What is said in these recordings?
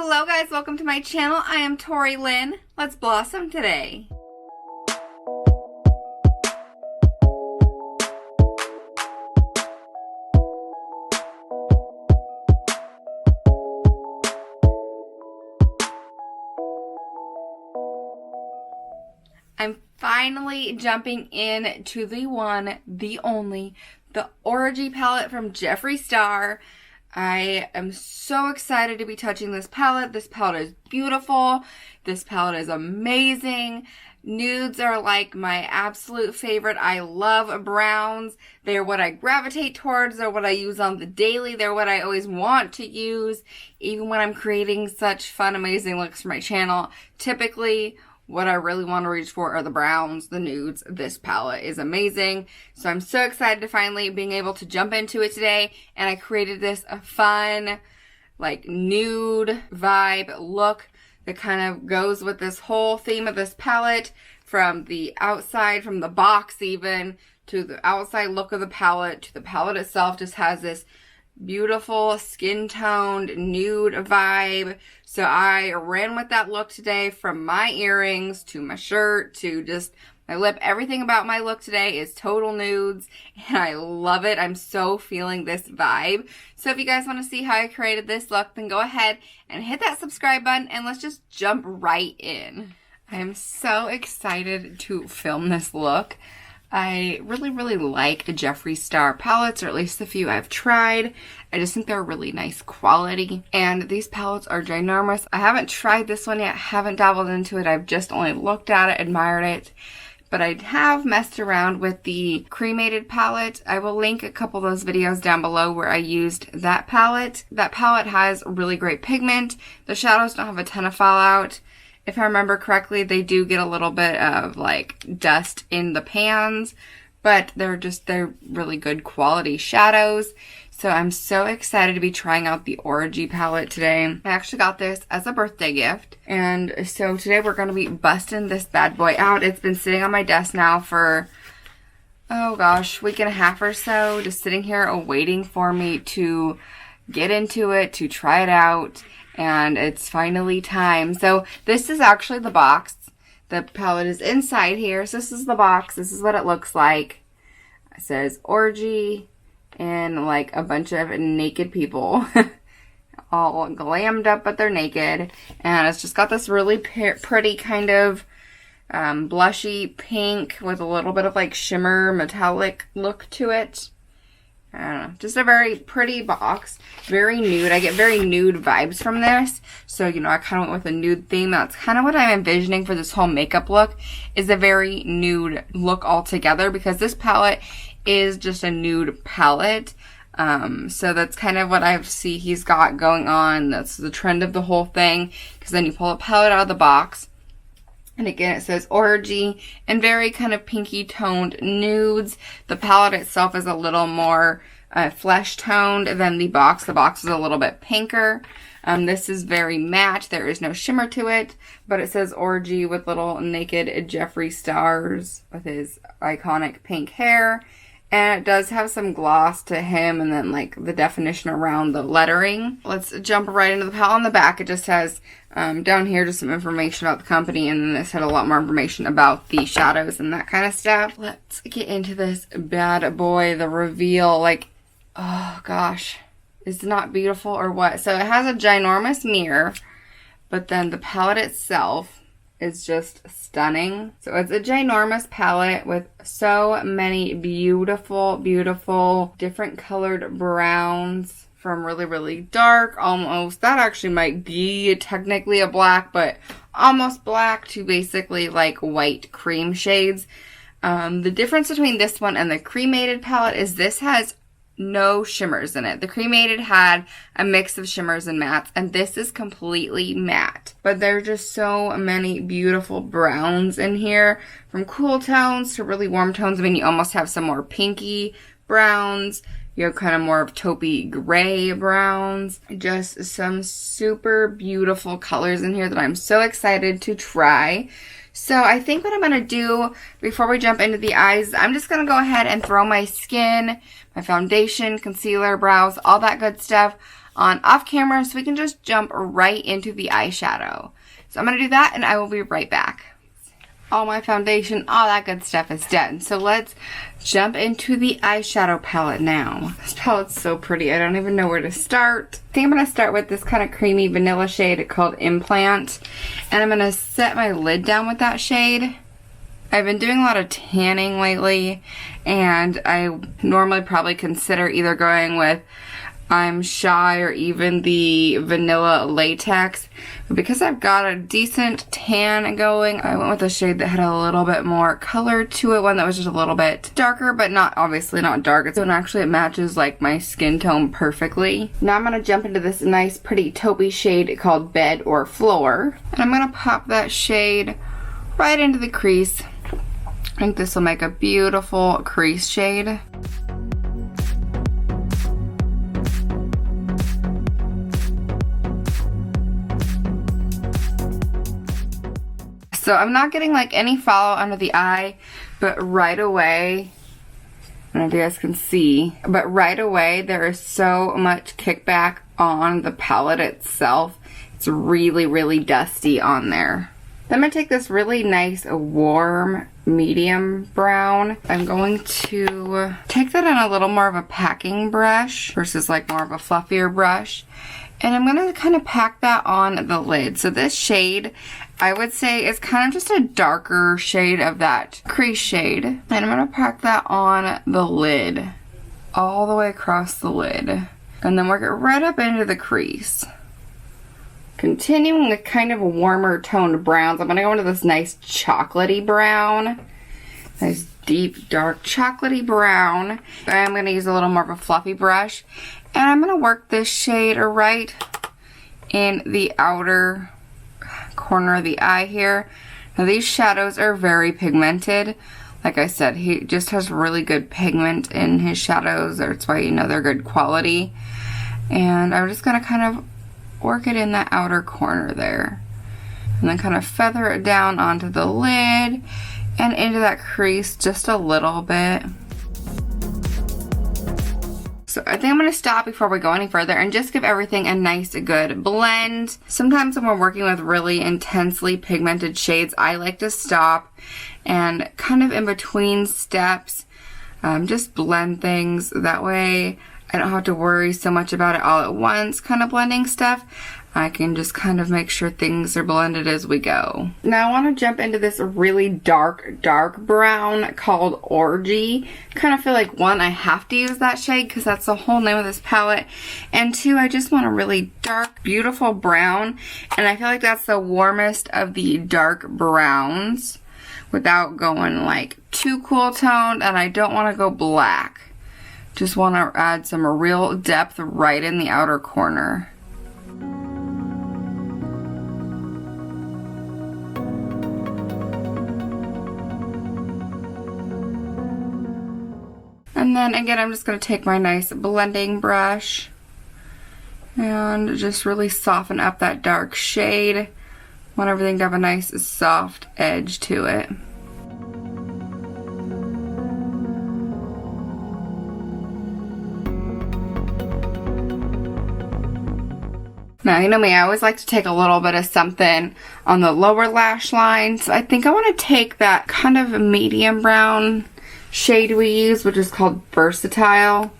Hello guys, welcome to my channel. I am Tori Lynn. Let's blossom today. I'm finally jumping in to the one, the only, the Orgy palette from JEFFREE Star. I am so excited to be touching this palette. This palette is beautiful. This palette is amazing. Nudes are like my absolute favorite. I love browns. They're what I gravitate towards. They're what I use on the daily. They're what I always want to use, even when I'm creating such fun, amazing looks for my channel. Typically, what I really want to reach for are the browns, the nudes. This palette is amazing. So I'm so excited to finally being able to jump into it today. And I created this a fun, like nude vibe look that kind of goes with this whole theme of this palette. From the outside, from the box even, to the outside look of the palette, to the palette itself just has this beautiful skin toned nude vibe. So I ran with that look today, from my earrings to my shirt to just my lip. Everything about my look today is total nudes and I love it. I'm so feeling this vibe. So if you guys want to see how I created this look, then go ahead and hit that subscribe button and let's just jump right in. I am so excited to film this look. I really like JEFFREE Star palettes, or at least the few I've tried. I just think they're really nice quality. And these palettes are ginormous. I haven't tried this one yet, haven't dabbled into it. I've just only looked at it, admired it. But I have messed around with the cremated palette. I will link a couple of those videos down below where I used that palette. That palette has really great pigment. The shadows don't have a ton of fallout. If I remember correctly, they do get a little bit of like dust in the pans, but they're really good quality shadows. So I'm so excited to be trying out the Orgy palette today. I actually got this as a birthday gift. And so today we're going to be busting this bad boy out. It's been sitting on my desk now for, oh gosh, week and a half or so, just sitting here waiting for me to get into it, to try it out. And it's finally time. So this is actually the box. The palette is inside here. So this is the box. This is what it looks like. It says Orgy and like a bunch of naked people. All glammed up, but they're naked. And it's just got this really pretty kind of blushy pink with a little bit of like shimmer metallic look to it. I don't know, just a very pretty box, very nude. I get very nude vibes from this. So, you know, I kind of went with a nude theme. That's kind of what I'm envisioning for this whole makeup look, is a very nude look altogether, because this palette is just a nude palette. So that's kind of what I see he's got going on. That's the trend of the whole thing, because then you pull a palette out of the box. And again, it says Orgy and very kind of pinky toned nudes. The palette itself is a little more flesh toned than the box. The box is a little bit pinker. This is very matte. There is no shimmer to it, but it says Orgy with little naked JEFFREE Stars with his iconic pink hair. And it does have some gloss to him, and then like the definition around the lettering. Let's jump right into the palette. On the back, it just has down here just some information about the company, and then this had a lot more information about the shadows and that kind of stuff. Let's get into this bad boy, the reveal. Like, oh gosh, is it not beautiful or what? So it has a ginormous mirror, but then the palette itself is just stunning. So it's a ginormous palette with so many beautiful different colored browns, from really dark, almost, that actually might be technically a black, but almost black, to basically like white cream shades. The difference between this one and the cremated palette is this has no shimmers in it. The cremated had a mix of shimmers and mattes, and this is completely matte. But there are just so many beautiful browns in here, from cool tones to really warm tones. I mean, you almost have some more pinky browns. You have kind of more of taupey gray browns. Just some super beautiful colors in here that I'm so excited to try. So I think what I'm going to do before we jump into the eyes, I'm just going to go ahead and throw my skin, my foundation, concealer, brows, all that good stuff on off camera so we can just jump right into the eyeshadow. So I'm going to do that and I will be right back. All my foundation, all that good stuff is done. So let's jump into the eyeshadow palette now. This palette's so pretty. I don't even know where to start. I think I'm going to start with this kind of creamy vanilla shade called Implant. And I'm going to set my lid down with that shade. I've been doing a lot of tanning lately, and I normally probably consider either going with I'm Shy or even the vanilla latex, but because I've got a decent tan going, I went with a shade that had a little bit more color to it, one that was just a little bit darker, but not obviously not dark. So actually it matches like my skin tone perfectly. Now I'm going to jump into this nice pretty taupey shade called Bed or Floor, and I'm going to pop that shade right into the crease. I think this will make a beautiful crease shade. So I'm not getting like any follow under the eye, but right away, I don't know if you guys can see, but right away there is so much kickback on the palette itself. It's really, really dusty on there. Then I'm going to take this really nice warm medium brown. I'm going to take that in a little more of a packing brush versus like more of a fluffier brush. And I'm going to kind of pack that on the lid. So this shade, I would say, is kind of just a darker shade of that crease shade. And I'm going to pack that on the lid, all the way across the lid. And then work it right up into the crease. Continuing with kind of warmer toned browns, I'm going to go into this nice chocolatey brown. Nice deep, dark chocolatey brown. I'm going to use a little more of a fluffy brush. And I'm going to work this shade right in the outer corner of the eye here. Now these shadows are very pigmented. Like I said, he just has really good pigment in his shadows. That's why you know they're good quality. And I'm just going to kind of work it in that outer corner there. And then kind of feather it down onto the lid and into that crease just a little bit. So I think I'm going to stop before we go any further and just give everything a nice good blend. Sometimes when we're working with really intensely pigmented shades, I like to stop and kind of in between steps just blend things. That way I don't have to worry so much about it all at once kind of blending stuff. I can just kind of make sure things are blended as we go. Now I want to jump into this really dark brown called Orgy. Kind of feel like, one, I have to use that shade because that's the whole name of this palette. And two, I just want a really dark, beautiful brown. And I feel like that's the warmest of the dark browns without going like too cool toned. And I don't want to go black. Just want to add some real depth right in the outer corner. And then again, I'm just going to take my nice blending brush and just really soften up that dark shade. Want everything to have a nice soft edge to it. Now, you know me, I always like to take a little bit of something on the lower lash line. So I think I want to take that kind of medium brown shade we use, which is called Versatile.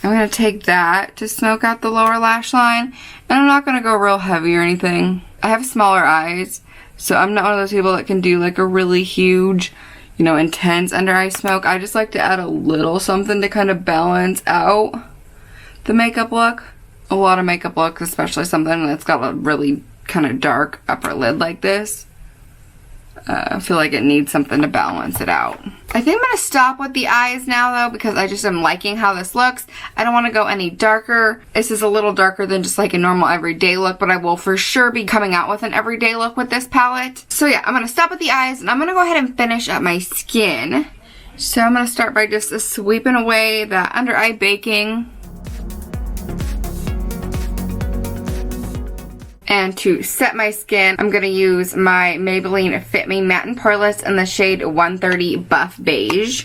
I'm going to take that to smoke out the lower lash line. And I'm not going to go real heavy or anything. I have smaller eyes, so I'm not one of those people that can do like a really huge, you know, intense under eye smoke. I just like to add a little something to kind of balance out the makeup look. A lot of makeup looks, especially something that's got a really kind of dark upper lid like this. I feel like it needs something to balance it out. I think I'm going to stop with the eyes now though, because I just am liking how this looks. I don't want to go any darker. This is a little darker than just like a normal everyday look, but I will for sure be coming out with an everyday look with this palette. So yeah, I'm going to stop with the eyes and I'm going to go ahead and finish up my skin. So I'm going to start by just sweeping away that under eye baking. And to set my skin, I'm going to use my Maybelline Fit Me Matte and Poreless in the shade 130 Buff Beige.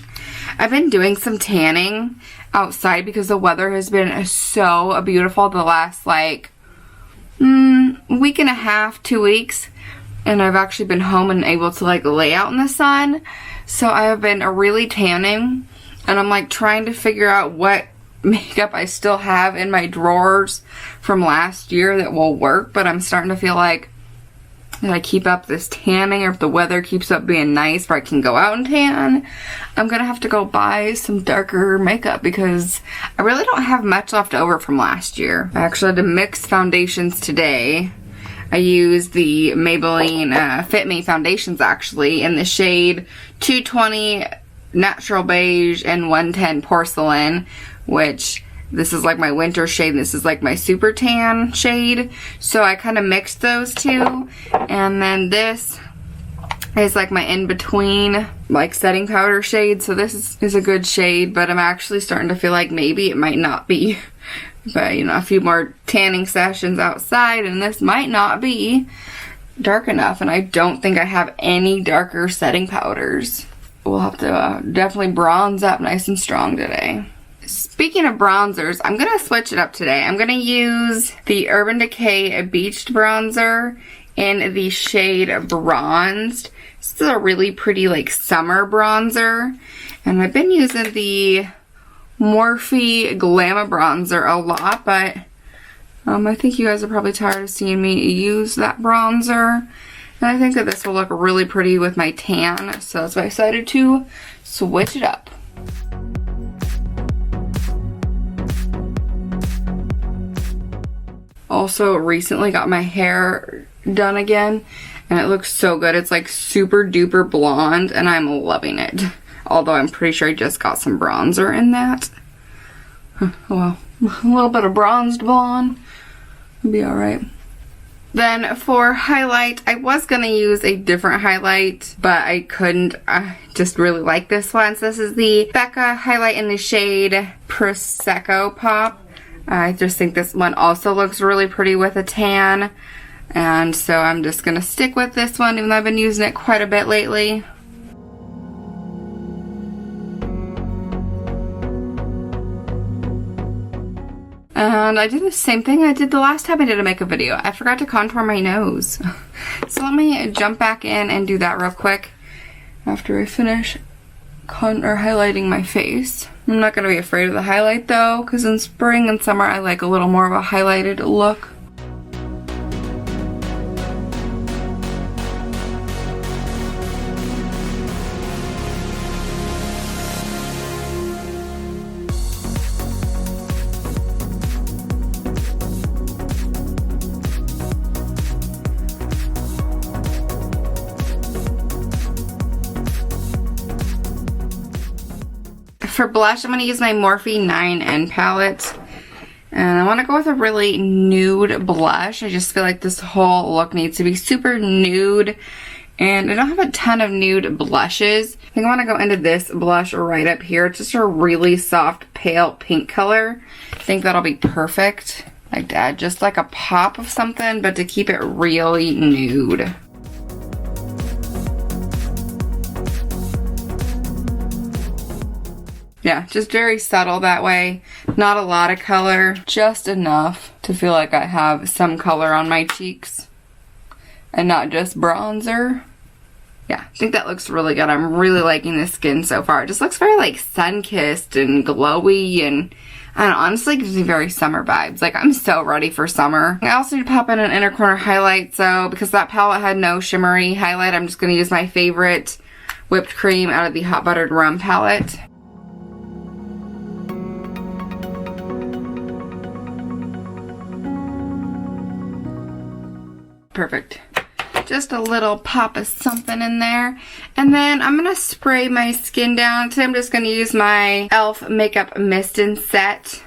I've been doing some tanning outside because the weather has been so beautiful the last like week and a half, 2 weeks. And I've actually been home and able to like lay out in the sun. So I have been really tanning. And I'm like trying to figure out what makeup I still have in my drawers from last year that will work. But I'm starting to feel like if I keep up this tanning, or if the weather keeps up being nice where I can go out and tan, I'm gonna have to go buy some darker makeup because I really don't have much left over from last year. I actually had to mix foundations today. I used the Maybelline Fit Me foundations actually in the shade 220 Natural Beige and 110 Porcelain, which this is like my winter shade and this is like my super tan shade. So I kind of mixed those two. And then this is like my in-between like setting powder shade. So this is a good shade, but I'm actually starting to feel like maybe it might not be. But you know, a few more tanning sessions outside and this might not be dark enough. And I don't think I have any darker setting powders. We'll have to definitely bronze up nice and strong today. Speaking of bronzers, I'm going to switch it up today. I'm going to use the Urban Decay Beached Bronzer in the shade Bronzed. This is a really pretty like summer bronzer. And I've been using the Morphe Glam Bronzer a lot, but I think you guys are probably tired of seeing me use that bronzer. And I think that this will look really pretty with my tan. So that's why I decided to switch it up. Also recently got my hair done again and it looks so good. It's like super duper blonde and I'm loving it. Although I'm pretty sure I just got some bronzer in that. Well, a little bit of bronzed blonde would be alright. Then for highlight, I was going to use a different highlight, but I couldn't. I just really like this one. So this is the Becca Highlight in the shade Prosecco Pop. I just think this one also looks really pretty with a tan. And so I'm just going to stick with this one, even though I've been using it quite a bit lately. And I did the same thing I did the last time I did a makeup video. I forgot to contour my nose. So let me jump back in and do that real quick after I finish highlighting my face. I'm not going to be afraid of the highlight though, because in spring and summer I like a little more of a highlighted look. For blush, I'm going to use my Morphe 9N palette. And I want to go with a really nude blush. I just feel like this whole look needs to be super nude. And I don't have a ton of nude blushes. I think I want to go into this blush right up here. It's just a really soft, pale pink color. I think that'll be perfect. Like to add just like a pop of something, but to keep it really nude. Yeah, just very subtle that way. Not a lot of color, just enough to feel like I have some color on my cheeks and not just bronzer. Yeah, I think that looks really good. I'm really liking this skin so far. It just looks very like sun-kissed and glowy, and I don't know, honestly gives me very summer vibes. Like I'm so ready for summer. I also need to pop in an inner corner highlight, so because that palette had no shimmery highlight, I'm just going to use my favorite whipped cream out of the Hot Buttered Rum palette. Perfect. Just a little pop of something in there. And then I'm going to spray my skin down. Today I'm just going to use my e.l.f. Makeup Mist and Set.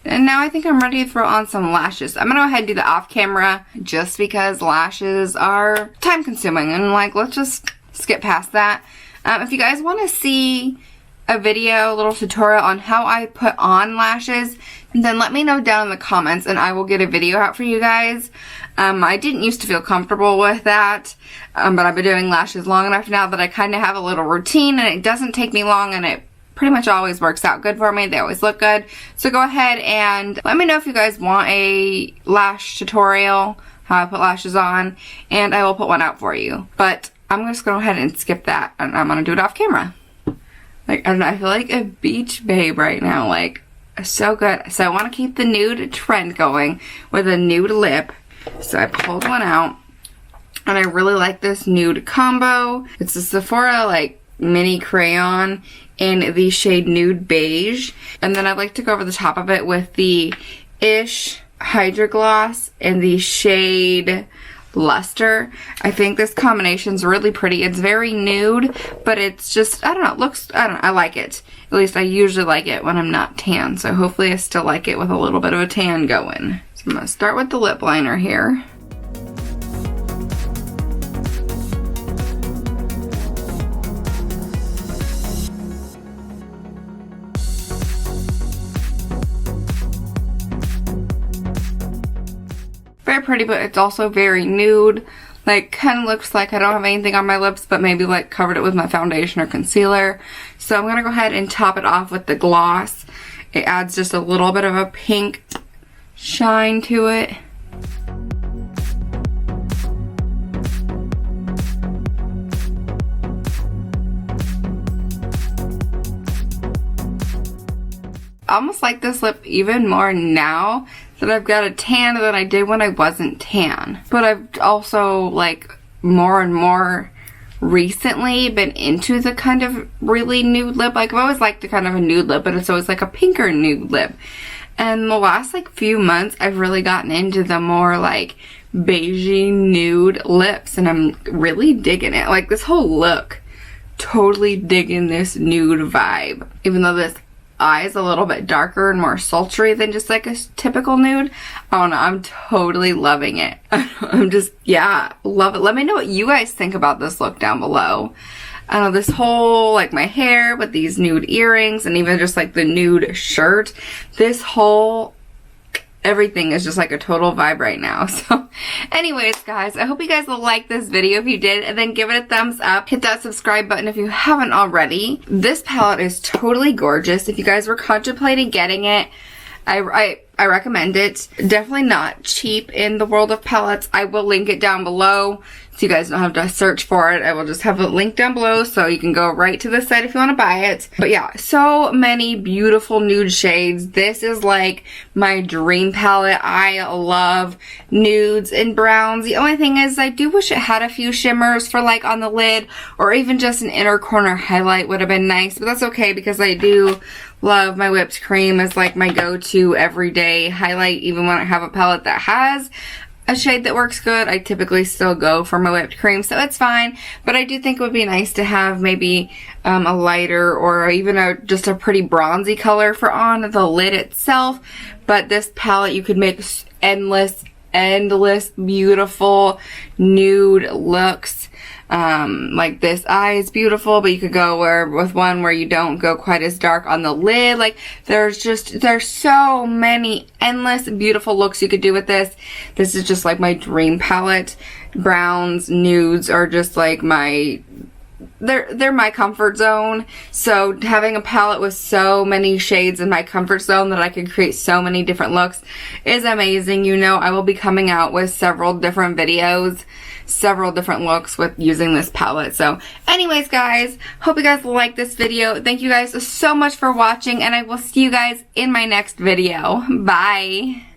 And now I think I'm ready to throw on some lashes. I'm going to go ahead and do the off camera just because lashes are time consuming. And like, let's just skip past that. If you guys want to see a video, a little tutorial on how I put on lashes, then let me know down in the comments and I will get a video out for you guys. I didn't used to feel comfortable with that, but I've been doing lashes long enough now that I kind of have a little routine and it doesn't take me long and it pretty much always works out good for me. They always look good. So go ahead and let me know if you guys want a lash tutorial, how I put lashes on, and I will put one out for you. But I'm just going to go ahead and skip that and I'm going to do it off camera. Like, I don't know, I feel like a beach babe right now, like, so good. So I want to keep the nude trend going with a nude lip. So I pulled one out, and I really like this nude combo. It's a Sephora, like, mini crayon in the shade Nude Beige. And then I like to go over the top of it with the Ish Hydra Gloss in the shade Luster. I think this combination's really pretty. It's very nude, but it's just, I don't know, it looks, I don't know, I like it. At least I usually like it when I'm not tan, so hopefully I still like it with a little bit of a tan going. So I'm going to start with the lip liner here. Very pretty, but it's also very nude. Like, kind of looks like I don't have anything on my lips, but maybe like covered it with my foundation or concealer. So I'm going to go ahead and top it off with the gloss. It adds just a little bit of a pink shine to it. I almost like this lip even more now that I've got a tan than I did when I wasn't tan. But I've also, like, more and more recently been into the kind of really nude lip. Like, I've always liked the kind of a nude lip, but it's always like a pinker nude lip. And the last, like, few months, I've really gotten into the more, like, beigey nude lips, and I'm really digging it. Like, this whole look, totally digging this nude vibe. Even though this eyes a little bit darker and more sultry than just like a typical nude. I don't know, I'm totally loving it. I'm just, yeah, love it. Let me know what you guys think about this look down below. I don't know, this whole, like, my hair with these nude earrings and even just like the nude shirt, this whole everything is just like a total vibe right now. So anyways, guys, I hope you guys will like this video. If you did, and then give it a thumbs up. Hit that subscribe button if you haven't already. This palette is totally gorgeous. If you guys were contemplating getting it, I recommend it. Definitely not cheap in the world of palettes. I will link it down below so you guys don't have to search for it. I will just have a link down below so you can go right to the site if you want to buy it. But yeah, so many beautiful nude shades. This is like my dream palette. I love nudes and browns. The only thing is I do wish it had a few shimmers for like on the lid, or even just an inner corner highlight would have been nice, but that's okay because I do love my whipped cream as like my go-to everyday highlight. Even when I have a palette that has a shade that works good, I typically still go for my whipped cream, so it's fine. But I do think it would be nice to have maybe a lighter or even just a pretty bronzy color for on the lid itself. But this palette, you could make endless beautiful nude looks. Like this eye is beautiful, but you could go with one where you don't go quite as dark on the lid. Like there's so many endless beautiful looks you could do with this. This is just like my dream palette. Browns, nudes are just like they're my comfort zone. So having a palette with so many shades in my comfort zone that I can create so many different looks is amazing. You know, I will be coming out with several different videos, several different looks with using this palette. So anyways, guys, hope you guys like this video. Thank you guys so much for watching, and I will see you guys in my next video. Bye.